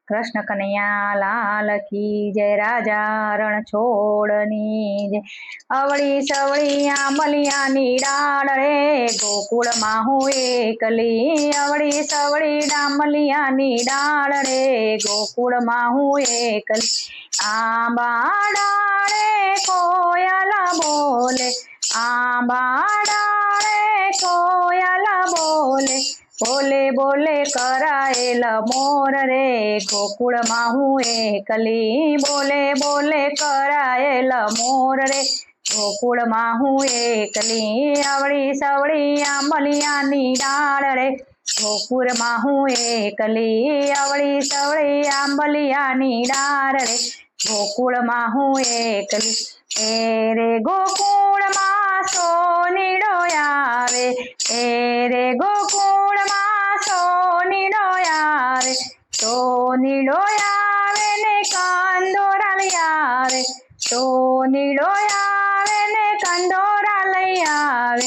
कृष्ण कन्हैया लाल की जय। राजा रण छोड़नी जय। अवળી सवળી આંબલિયાની ડાળ રે ગોકુળમાં હું એકલી। અવળી સવળી ડામલિયાની ડાળ રે ગોકુળમાં હું એકલી। આંબા ડાળે કોયલ બોલે, આંબા ડાળે કોયલ બોલે, બોલે બોલે કરાયેલ મોર રે ગોકુળમાં હું એકલી। બોલે બોલે કરાયેલ મોર રે ગોકુળમાં હું એકલી। અવળી સવળી આંબલિયાની ડાળ રે ગોકુળમાં હું એકલી। અવળી સવળી આંબલિયાની ડાળ રે ગોકુળમાં હું એકલી। એ રે ગોકુળમાં સોનીડો આવે, એ રે ગોકુળમાં સોનીડો આવે, સોનીડો આવે ને કંદોરા લઈ આવે, સોનીડો આવે ને કંદોરા લઈ આવે।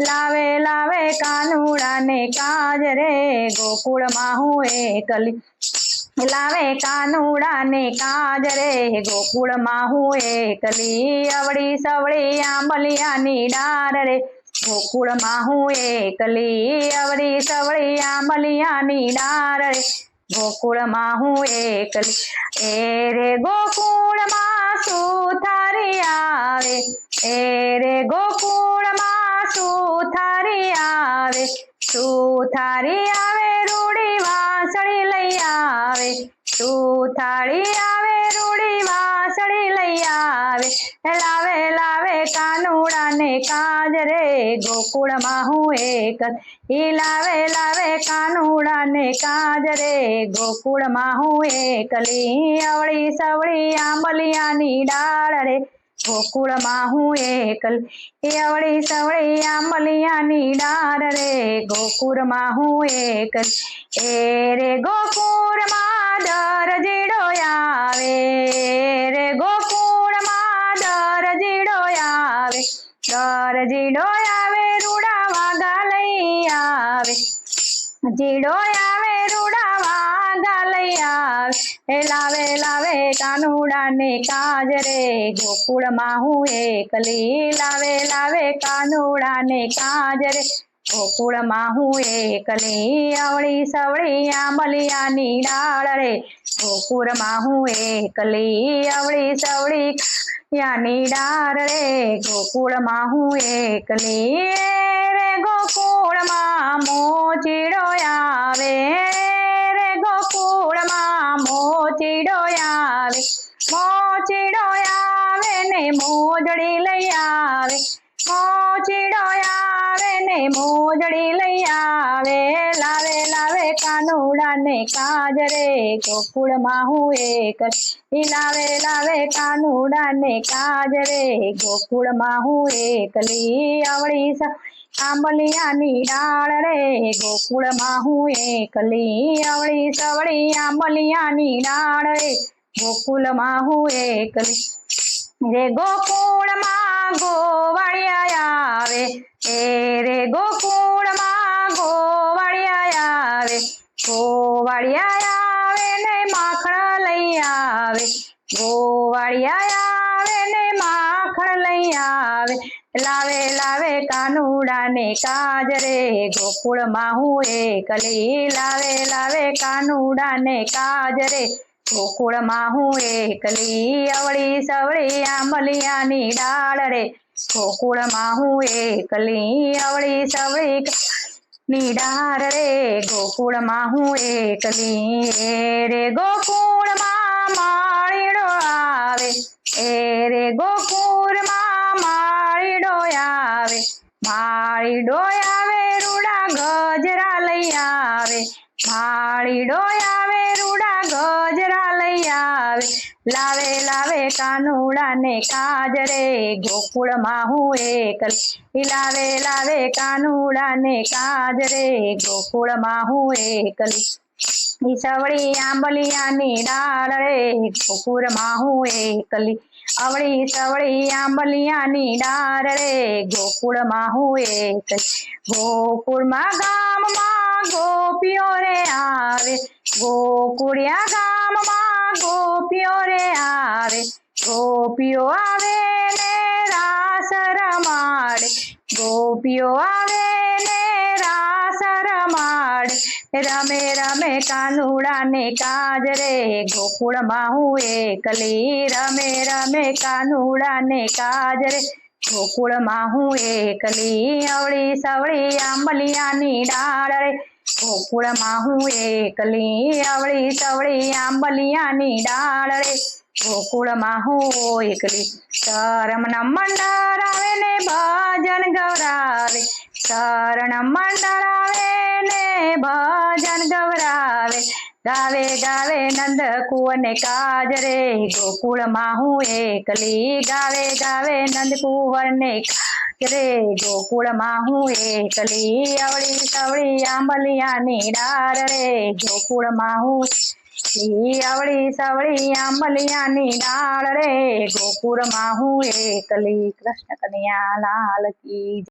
લાવે લાવે કાનુડા ને કાજ રે ગોકુળમાં હું એકલી। લાવે કાનુડા ને કાજ રે ગોકુળમાં હું એકલી। અવળી સવળી આંબલિયાની ડાળ રે ગોકુળમાં હું એકલી। અવળી સવળી આંબલિયાની ડાળ રે ગોકુળમાં હું એકલી। એ રે ગોકુળમાં સુથારી આવે, એ રે ગોકુળમાં સુથારી આવે, સુથારી આવે રૂડી વાસળી લઈ આવે, સુથારી આવે રૂડી વાસળી લઈ આવે। લાવે લાવે કાનુડા ને કાજ રે ગોકુળમાં હું એકલી। લાવે લાવે કાનુડા ને કાજ રે ગોકુળમાં હું એકલી। અવળી સવળી આંબલિયાની ડાળ રે ગોકુળમાં હું એકલી। અવળી સવળી આંબલિયાની ડાળ રે ગોકુળમાં હું એકલી। એ રે ગોકુળમાં દરજીડો આવે, રે ગોકુળમાં દરજીડો આવે, દરજીડો આવે રૂડા વાગા લઈ આવે, જીડો આવે રૂડા વાગા લઈ આવે। લાવે લાવે કાનુડા ને કાજ રે ગોકુળમાં હું એકલી। લાવે લાવે કાનુડા ને કાજ રે ગોકુળમાં હું એકલી। અવળી સવળી આંબલિયાની ડાળ રે ગોકુળમાં હું એકલી। અવળી સવળી આંબલિયાની ડાળ રે ગોકુળમાં હું એકલી। રે ગોકુળમાં મોચીડો આવે, રે ગોકુળમાં મોચીડો આવે, મોચીડો આવે ને મોજડી લઈ આવે, મોચીડો આવે ને મોજડી લઈ આવે। લાવે લાવે કાનુડા ને કાજ રે ગોકુળમાં હું એકલી। લાવે લાવે કાનુડા ને કાજ રે ગોકુળમાં હું એકલી। અવળી આંબલિયાની ડાળ રે ગોકુળમાં હું એકલી। અવળી સવળી આંબલિયાની ડાળ રે ગોકુળમાં હું એકલી। રે ગોકુળમાં ગોવાળિયા આવે, એ રે ગોકુળમાં ગોવાળિયા આવે, ગોવાળિયા આવે ને માખણ લઈ આવે, ગોવાળિયા આવે ને માખણ લઈ આવે। લાવે લાવે કાનુડા ને કાજ રે ગોકુળમાં હું એકલી। લાવે લાવે કાનુડા ને કાજ રે ગોકુળમાં હું એકલી। અવળી સવળી આંબલિયાની ડાળ રે ગોકુળમાં હું એકલી। અવળી સવળી ની ડાળ રે ગોકુળમાં હું એકલી। એ રે ગોકુળમાં માળીડો આવે, એ રે ગોકુળમાં માળીડો આવે, માળીડો આવે રૂડા ગજરા લઈ આવે, માળીડો આવે રૂડા ગજરા લઈ આવે। લાવે લાવે કાનુડા ને કાજ રે ગોકુળમાં હું એકલી। લાવે લાવે કાનુડા ને કાજ રે ગોકુળમાં હું એકલી। સવળી આંબલિયાની ડાળ રે ગોકુળમાં હું એકલી। અવળી સવળી આંબલિયાની ડાળ રે ગોકુળમાં હું એકલી. ગોકુળમાં ગામમાં ગોપીઓ રે આવે, ગોકુળિયા ગામમાં ગોપીઓ રે આવે, ગોપીઓ આવે ને રાસ રમાડે, ગોપીઓ આવે ને રાસ રમાડે. રમે રમે કાનુડા ને કાજ રે ગોકુળમાં હું એકલી. રમે રમે કાનુડા ને કાજ રે ગોકુળમાં હું એકલી. અવળી સવળી આંબલિયાની ડાળ રે ગોકુળમાં હું એકલી. અવળી સવળી આંબલિયાની ડાળ રે ગોકુળમાં હું એકલી. શરણ મંડળ આવે ને ભજન ગવરાવે, શરણ મંડળ આવે ને ભજન ગવરાવે. ગાવે ગાવે નંદ કુંવરને કાજ રે ગોકુળમાં હું એકલી. ગાવે ગાવે નંદ કુંવરને કાજ રે ગોકુળમાં હું એકલી. અવળી સવળી આંબલિયાની ડાળ રે ગોકુળમાં હું એકલી. અવળી સવળી આંબલિયાની ડાળ રે ગોકુળમાં હું એકલી. કૃષ્ણ કનૈયા લાલ કી.